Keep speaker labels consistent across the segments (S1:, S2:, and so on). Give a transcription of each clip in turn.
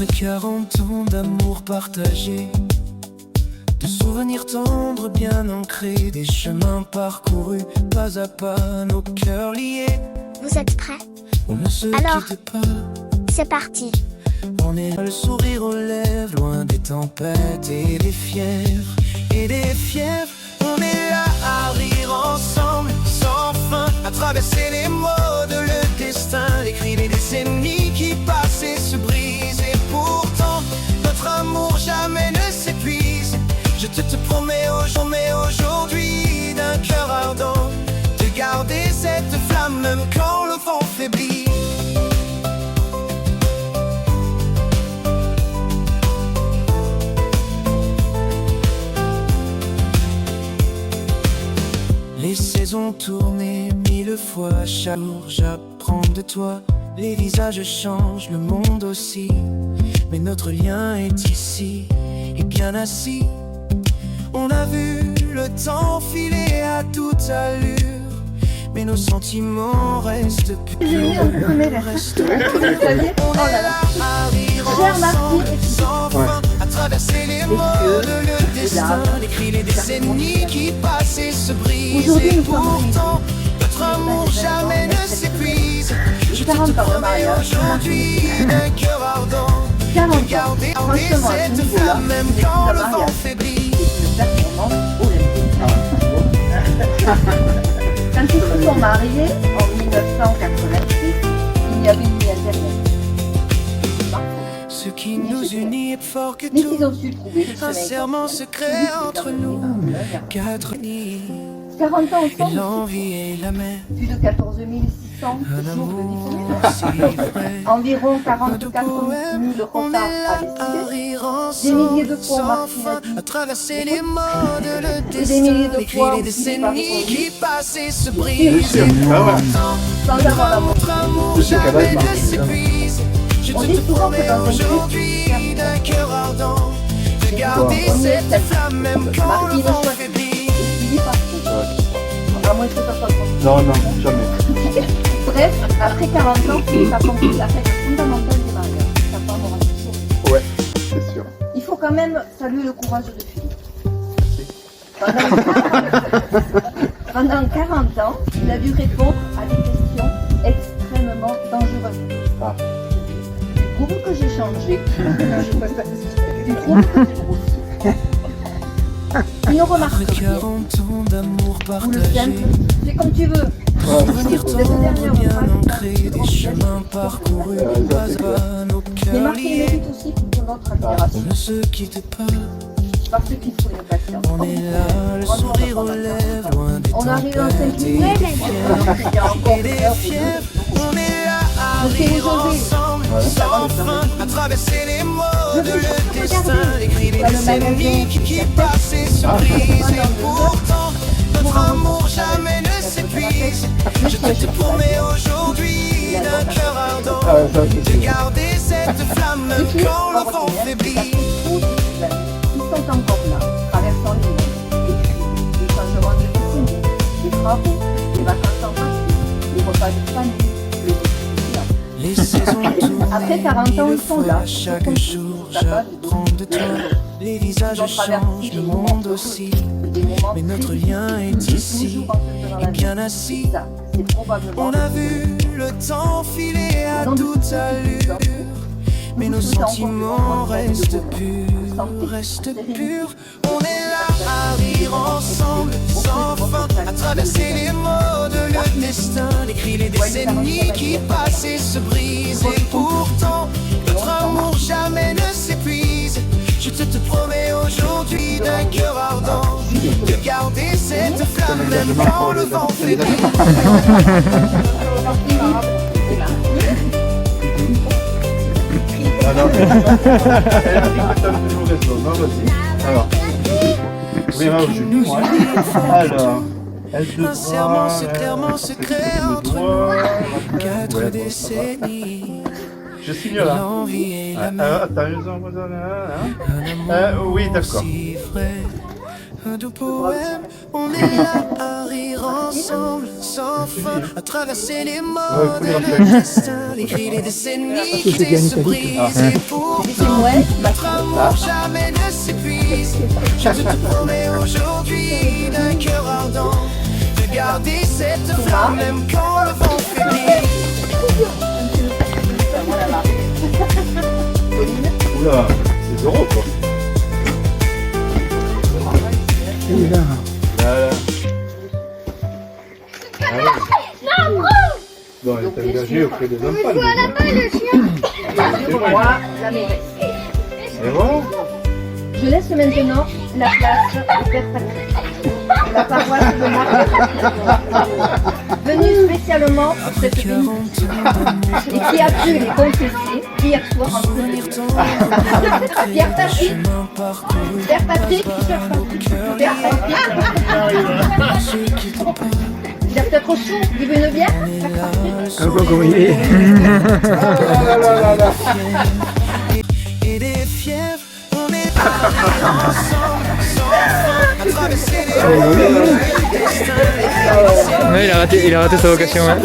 S1: Après 40 ans d'amour partagé, de souvenirs tendres bien ancrés, des chemins parcourus pas à pas, nos cœurs liés.
S2: Vous êtes prêts?
S1: On ne se
S2: Alors,
S1: quitte pas.
S2: c'est parti.
S1: On est le sourire aux lèvres, loin des tempêtes et des fièvres. Et des fièvres, on est là à rire ensemble, sans fin, à traverser les modes, le destin, les cris des décennies qui passent et se brisent. Et pourtant, notre amour jamais ne s'épuise. Je te promets aujourd'hui, d'un cœur ardent, de garder cette flamme même quand le vent faiblit. Les saisons tournées 1000 fois, chaque jour j'apprends de toi. Les visages changent, le monde aussi, mais notre lien est ici, et bien assis. On a vu le temps filer à toute allure, mais nos sentiments restent purs. Restent purs. On est là à rire ensemble, sans fin, à traverser les modes, le destin, les cris, les décennies qui passent et se brisent. Et pourtant, notre amour jamais ne s'épuise. Je te promets aujourd'hui, d'un cœur ardent, de garder cette flamme même quand le vent faiblit.
S3: Quand ils se sont mariés en 1986, il n'y avait ni Internet.
S1: Ce qui nous unit est plus fort que
S3: Mais ils
S1: tout.
S3: ont su trouver le
S1: Un
S3: chemin.
S1: serment secret entre nous, 4 nids,
S3: 40 ans
S1: et
S3: ensemble,
S1: l'envie et la mer.
S3: plus de 14 600
S1: Un
S3: jours de
S1: amour
S3: vie
S1: si vrai.
S3: environ
S1: De
S3: 44
S1: poèmes,
S3: 000
S1: on est
S3: repas
S1: là
S3: à
S1: à
S3: décider,
S1: rire
S3: des milliers de
S1: ensemble,
S3: fois
S1: sans
S3: Martine a
S1: fin,
S3: dit,
S1: à traverser les modes, le
S3: et des milliers
S1: destin,
S3: de
S1: les cris,
S3: fois
S1: les
S3: aussi
S1: décennies
S3: par
S1: qui passent et se
S3: Bien
S1: brisent.
S3: sûr,
S1: Et
S4: ah ouais.
S1: pourtant,
S3: sans avoir l'amour.
S1: notre amour
S4: C'est ce qu'elle a
S1: jamais
S4: marqué,
S1: ne s'épuise. Je
S3: On
S1: te
S3: dit souvent que
S1: promets
S3: dans un
S1: aujourd'hui,
S3: couple,
S1: d'un cœur ardent, de garder
S3: on est
S1: cette flamme même quand le
S3: Martine
S1: vent
S3: choisit.
S1: faiblit.
S3: Et Philippe a à moins que ça soit le
S4: Non, non, jamais.
S3: Bref, après 40 ans, Philippe a compris la règle fondamentale du mariage. Sa femme aura toujours.
S4: Ouais, c'est sûr.
S3: Il faut quand même saluer le courage de Philippe. Pendant 40 ans, il a dû répondre à des questions extrêmement dangereuses.
S4: Ah.
S3: Du groupe que j'ai changé, du groupe que j'ai reçu. Une remarque
S1: Après
S3: bien,
S1: 40 ans d'amour
S3: ou le
S1: partagé,
S3: simple, c'est comme tu veux.
S1: souvenirs tendres bien ancrés, des chemins parcourus, pas à pas, nos
S3: Mais
S1: cœurs
S3: Martine
S1: liés.
S3: mérite aussi toute notre admiration,
S1: On ne se quitte pas,
S3: parce qu'il faut une patience.
S1: on est là, le sourire aux lèvres, loin des
S3: On arrive en 5
S1: tempêtes et
S3: minutes,
S1: des fièvres.
S3: il y a encore
S1: Et des
S3: une heure.
S1: fièvres, on est là à
S3: Je sais
S1: rire
S3: où je vais.
S1: ensemble, sans fin, à traverser les modes, le destin, les cris, les décennies qui passent et se brisent. Et pourtant, notre amour jamais ne s'épuise. Je te promets aujourd'hui, d'un cœur ardent,
S4: Ah, ça, c'est
S1: de
S4: sûr.
S1: garder cette flamme même quand le vent faiblit.
S3: Ils sont encore là, traversant les mondes, les crises, les changements de décennies, les travaux, les vacances en famille, les repas de famille, les discussions.
S1: Les saisons
S3: Après
S1: tournent
S3: 40 ans,
S1: mille
S3: ils sont
S1: fois,
S3: là.
S1: chaque jour j'apprends de toi. Les visages changent, le monde aussi,
S3: Des moments
S1: mais notre
S3: très
S1: lien est
S3: difficiles,
S1: ici,
S3: toujours en se faisant
S1: et
S3: la
S1: bien
S3: vie.
S1: assis.
S3: Ça, c'est probablement
S1: On a vu le temps filer à toute allure, mais nos sentiments restent purs. On est là à rire ensemble, sans fin, à traverser les modes, le destin, les cris, les décennies qui passent et se brisent. Et pourtant, notre amour jamais ne s'épuise. Je te promets aujourd'hui, d'un cœur ardent, de garder cette flamme même quand le vent faiblit.
S4: Alors, elle a dit que t'as toujours des choses. Non, vas-y. Alors, oui, va au jus. Alors, elle te
S1: Un serment
S4: doit,
S1: clairement secret
S4: elle te
S1: entre
S4: doit.
S1: nous, 4
S4: Ouais, bon,
S1: décennies,
S4: je signe là.
S1: l'envie et la
S4: Ah,
S1: mer.
S4: t'as raison, hein.
S1: Un amour
S4: Oui, d'accord.
S1: si vrai, Un doux poème, on est là à rire ensemble, sans fin, à traverser les modes et le destin, les cris des décennies qui se brisent. Et pour notre amour jamais ne s'épuise. Je te promets aujourd'hui d'un cœur ardent de garder cette flamme même quand le vent faiblit.
S4: Oula, c'est Zoro quoi. Là, là. Ah ouais. Bon, elle est engagée auprès des enfants.
S3: Voilà la mairesse.
S4: Et voilà.
S3: Je laisse maintenant la place au Père Patrick, la paroisse de Marguerite, venu spécialement pour cette bénédiction et qui a pu les confesser hier soir en premier. Pierre Patrick, Père Patrick, Père Patrick. Il a peut-être chaud, il veut une bière?
S1: Et des fièvres, on est là ensemble, sans fin, à traverser les
S5: Ouais, il a raté sa vocation. Hein.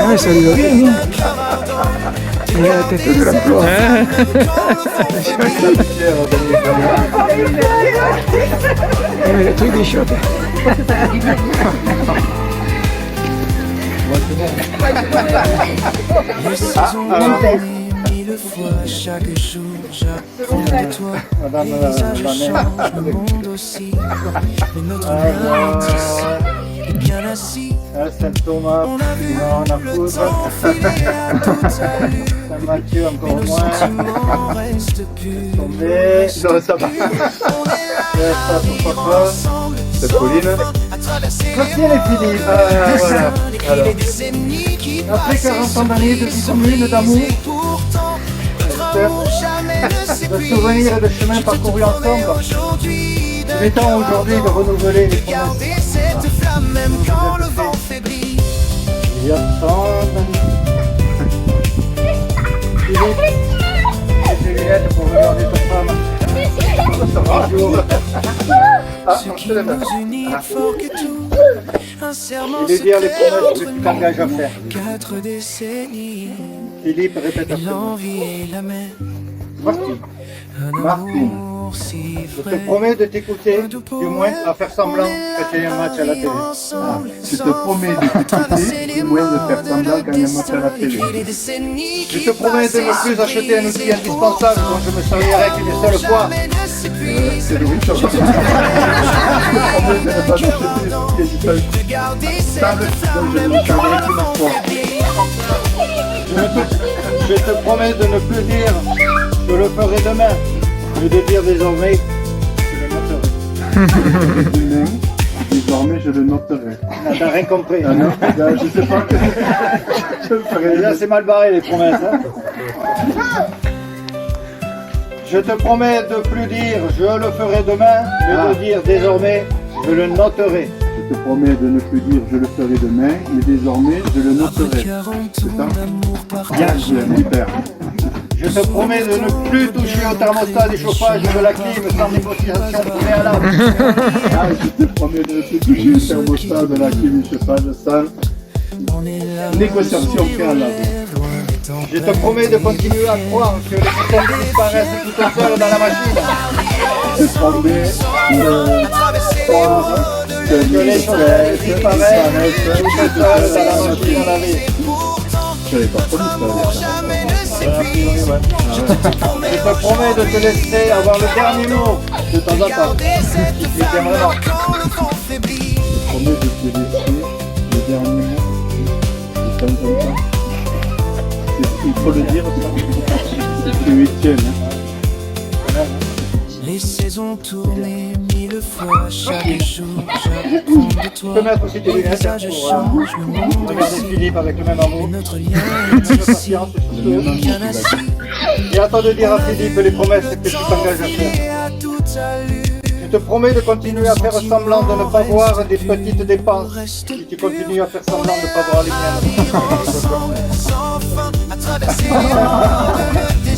S5: Ouais, ça lui va bien. Il a la tête de l'emploi. Ouais, le truc des chiottes.
S1: Les saisons tournent mille fois chaque jour, j'apprends de toi. Les visages changent, le monde aussi. Mais notre lien est ici, bien assis.
S4: Saint-Thomas,
S1: On a vu
S4: on a
S1: le
S4: foutre.
S1: temps filer à toute allure.
S4: Saint-Mathieu
S1: Mais
S4: encore
S1: nos
S4: moins.
S1: sentiments restent purs.
S4: Mais non, ça va.
S1: On est là
S4: Ça,
S1: à rire
S4: pourquoi
S1: ensemble,
S4: Cette
S1: sans
S4: Pauline.
S1: fin, à traverser
S4: Merci
S1: les
S4: les Philippe. Voilà. Alors,
S1: les décennies qui
S4: après
S1: passent
S4: 40 d'années de vie commune d'amour,
S1: pourtant notre amour jamais ne
S4: de
S1: s'épuise.
S4: souvenirs et de chemins parcourus ensemble,
S1: Aujourd'hui
S4: il est temps aujourd'hui de renouveler les promesses.
S1: garder cette flamme même quand le vent faiblit.
S4: Il y a tant d'années. Philippe, mets tes lunettes pour regarder ta femme. Bonjour. Ah,
S1: Ce
S4: non,
S1: qui
S4: je te lève.
S1: nous unit fort que tout, un serment
S4: Il est dire les promesses que tu
S1: secret
S4: t'engages à
S1: entre
S4: faire.
S1: nous, 4 décennies,
S4: Philippe, répète
S1: et
S4: après moi.
S1: l'envie est la même,
S4: Martine,
S1: un
S4: Martine,
S1: amour si
S4: je te
S1: vrai.
S4: promets de t'écouter, du moins à faire semblant que tu aies un match à la télé.
S1: Je te promets de t'écouter, du moins de faire semblant qu'il y a un match à la télé.
S4: Je te promets de ne plus acheter un outil indispensable dont je me servirai qu'une seule fois.
S1: C'est Louis, ça va. Je te promets de ne pas acheter un outil indispensable.
S4: Je te promets de ne plus dire je le ferai demain, mais de dire désormais je le noterai.
S6: Demain, désormais je le noterai.
S4: T'as rien compris.
S6: Ah non, je sais pas que je le ferai.
S4: Déjà c'est mal barré les promesses. Hein. Je te promets de plus dire je le ferai demain, mais de dire désormais je le noterai.
S6: Je te promets de ne plus dire je le ferai demain, mais désormais je le noterai. C'est ça? Bien joué, mon père.
S4: Je te promets de ne plus toucher au thermostat des chauffages de la clim sans négociation préalable.
S6: Ah, je te promets de ne plus toucher le thermostat de la clim chauffage sans négociation préalable.
S4: Je te promets de continuer à croire que les systèmes disparaissent tout seuls dans la machine.
S6: Je te promets de croire que
S4: Que les choses disparaissent tout seuls dans la machine à laver.
S6: Je n'avais pas promis ça.
S4: Je te promets de te laisser avoir le dernier mot de temps en temps. Si tu tiens vraiment.
S6: Je te promets de te laisser le dernier mot de temps en temps. Il faut le dire, ça. C'est le huitième.
S1: Les saisons tournées mille fois chaque jour, j'apprends de
S4: Tu
S1: toi.
S4: peux mettre aussi tes
S1: Les
S4: lunettes
S1: visages
S4: pour
S1: changent, le monde
S4: regarder
S1: aussi.
S4: Philippe avec le même amour.
S1: Notre lien
S4: Même
S1: est ici,
S4: patience et surtout.
S1: bien assis.
S4: Et attends de dire à Philippe les promesses que tu t'engages à faire.
S1: Enfiler à toute allure.
S4: Je te promets de continuer à faire semblant de ne pas voir des petites dépenses. Si tu continues à faire semblant de ne pas voir les miennes.
S1: Sans fin, à traverser les mondes, des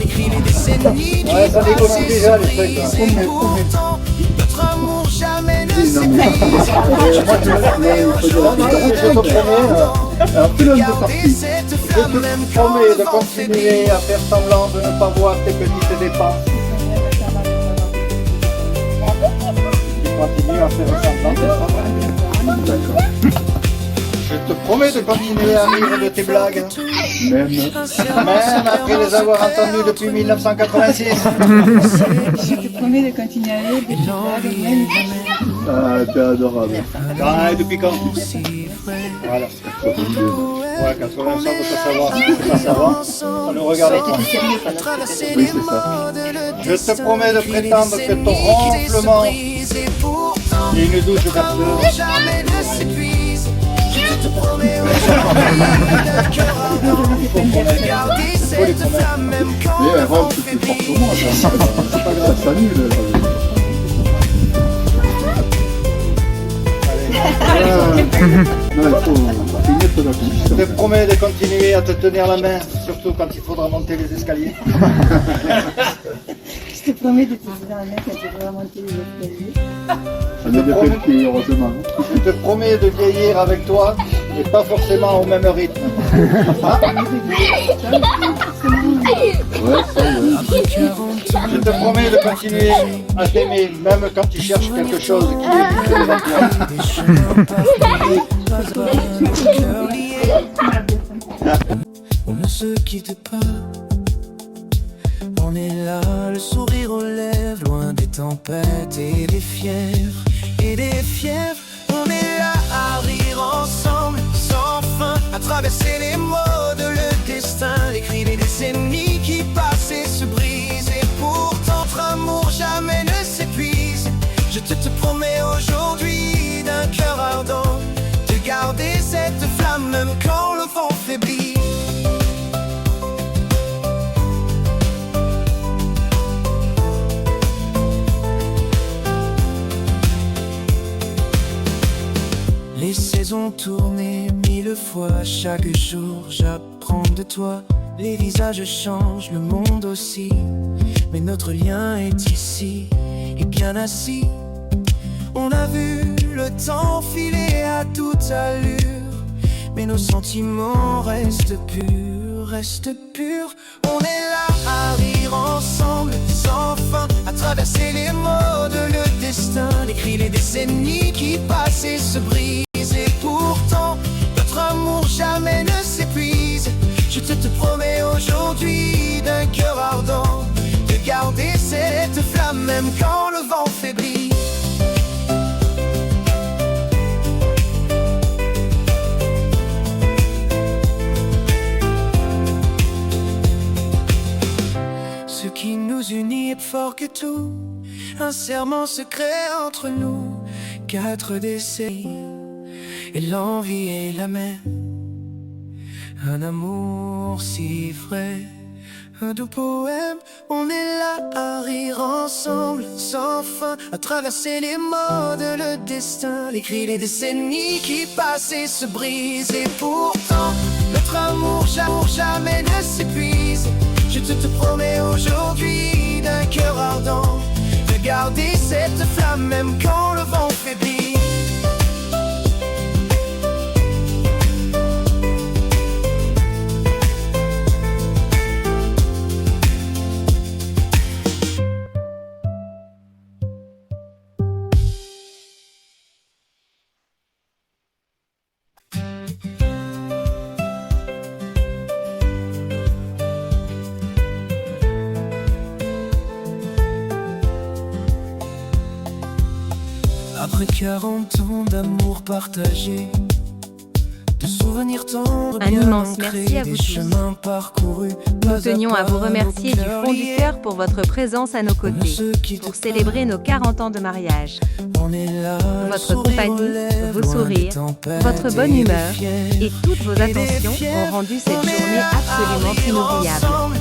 S1: écrit les décennies qui
S4: Ouais, ça négocie
S1: passaient
S4: déjà,
S1: se
S4: les trucs, là.
S1: brisent. Et pourtant, notre amour jamais ne s'épuise.
S6: Je
S4: te promets,
S6: alors plus loin de
S1: Garder
S6: partie.
S1: cette
S4: je
S1: flamme
S4: te
S1: même quand
S4: promets
S1: le
S4: de
S1: vent
S4: continuer
S1: faiblit.
S4: à faire semblant de ne pas voir tes petites dépenses. Tu continues à faire semblant, c'est ça? Je te promets de continuer à rire de tes blagues,
S6: Même.
S4: même après les avoir entendues depuis 1986.
S7: Je te promets de continuer à aller des blagues, même
S6: Ah, t'es adorable.
S4: Ah, et depuis quand? Voilà. Ouais, 80 ans, ça savoir. On nous regarde pas.
S1: Traverser
S6: Oui,
S1: les
S6: c'est ça.
S1: modes, le
S4: Je te
S1: destin,
S4: promets de
S1: écrit les
S4: prétendre que ton
S1: décennies qui
S4: ronflement
S1: se brisent. Et pourtant,
S4: est une douche
S1: notre amour
S4: d'absurde.
S1: jamais ne s'épuise. Je te promets aujourd'hui d'un cœur ardent de garder cette flamme même quand
S6: Mais
S1: le
S6: elle
S1: vent
S6: rentre plus fort
S1: faiblit.
S6: que moi, ça. C'est pas grave, ça annule. Non, il faut finir la
S4: Je
S6: commission.
S4: te promets de continuer à te tenir la main, surtout quand il faudra monter les escaliers.
S7: je te promets de te dire la main quand tu vas monter les escaliers.
S6: On est bien fait le pied, heureusement.
S4: Je te promets de vieillir avec toi, mais pas forcément au même rythme.
S6: Ouais, ça, ouais.
S4: Je te promets de continuer à t'aimer, même quand tu cherches quelque chose qui est plus devant toi.
S1: Des chemins parcourus, pas à pas, cœur lié. On ne se quitte pas. On est là, le sourire aux lèvres, loin des tempêtes et des fièvres. Et des fièvres, on est là à rire ensemble, sans fin, à traverser les modes, le destin, les cris des décennies qui passent et se brisent. Et pourtant, notre amour jamais ne s'épuise. Je te promets aujourd'hui d'un cœur ardent de garder cette flamme même quand le vent faiblit. Les saisons tournées 1000 fois, chaque jour j'apprends de toi. Les visages changent, le monde aussi, mais notre lien est ici, et bien assis. On a vu le temps filer à toute allure, mais nos sentiments restent purs. On est là à rire ensemble, sans fin, à traverser les modes, le destin, les cris, les décennies qui passent et se brisent. Et pourtant, notre amour jamais ne s'épuise. Je te promets aujourd'hui d'un cœur ardent de garder cette flamme même quand le vent faiblit. Ce qui nous unit est fort que tout, un serment secret entre nous, 4 décennies, et l'envie est la même. Un amour si vrai, un doux poème. On est là à rire ensemble, sans fin, à traverser les modes, le destin, les cris, les décennies qui passent et se brisent. Et pourtant, notre amour jamais ne s'épuise. Je te promets aujourd'hui d'un cœur ardent de garder cette flamme même quand le vent faiblit. Après 40 ans d'amour partagé, de souvenirs tendres
S8: Un
S1: bien
S8: immense
S1: ancrés,
S8: merci à
S1: des
S8: vous tous.
S1: chemins parcourus.
S8: Nous tenions à vous remercier du fond du cœur pour votre présence à nos côtés, pour célébrer nos 40 ans de mariage. Votre compagnie, vos sourires, votre bonne humeur et toutes vos attentions ont rendu cette journée absolument inoubliable.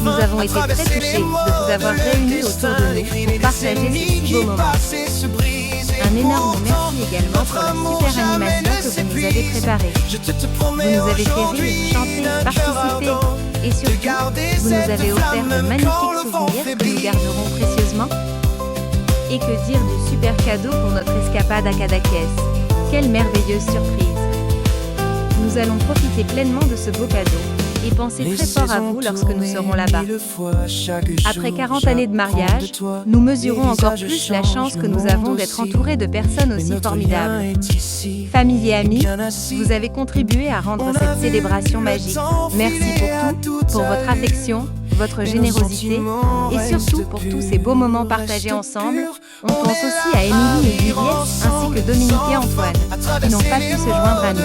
S8: Nous avons été très touchés de vous avoir réunis autour de nous pour partager ce si beau moment. Un énorme merci également pour la super animation que vous nous avez préparée. Vous nous avez fait rire, chanter, participer Et surtout, vous nous avez offert de magnifiques souvenirs que nous garderons précieusement. Et que dire du super cadeau pour notre escapade à Cadaqués? Quelle merveilleuse surprise! Nous allons profiter pleinement de ce beau cadeau et penser très fort à vous lorsque nous serons là-bas. Après 40 années de mariage, nous mesurons encore plus la chance que nous avons d'être entourés de personnes aussi formidables. Famille et amis, vous avez contribué à rendre cette célébration magique. Merci pour tout, pour votre affection, votre générosité et surtout pour tous ces beaux moments partagés ensemble. On pense aussi à Émilie et Juliette ainsi que Dominique et Antoine qui n'ont pas pu se joindre à nous.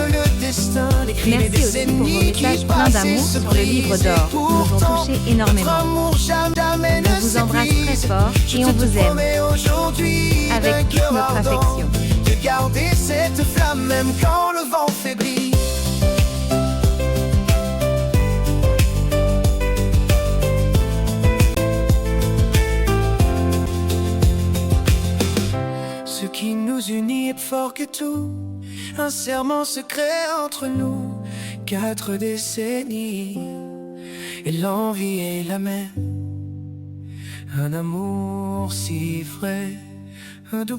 S8: Merci aussi pour vos messages pleins d'amour sur le livre d'or, qui nous ont touchés énormément. On vous embrasse très fort et on vous aime avec toute notre affection.
S1: De garder cette flamme même quand le vent faiblit. Ce qui nous unit est plus fort que tout, un serment secret entre nous, 4 décennies, et l'envie est la même, un amour si vrai, un doux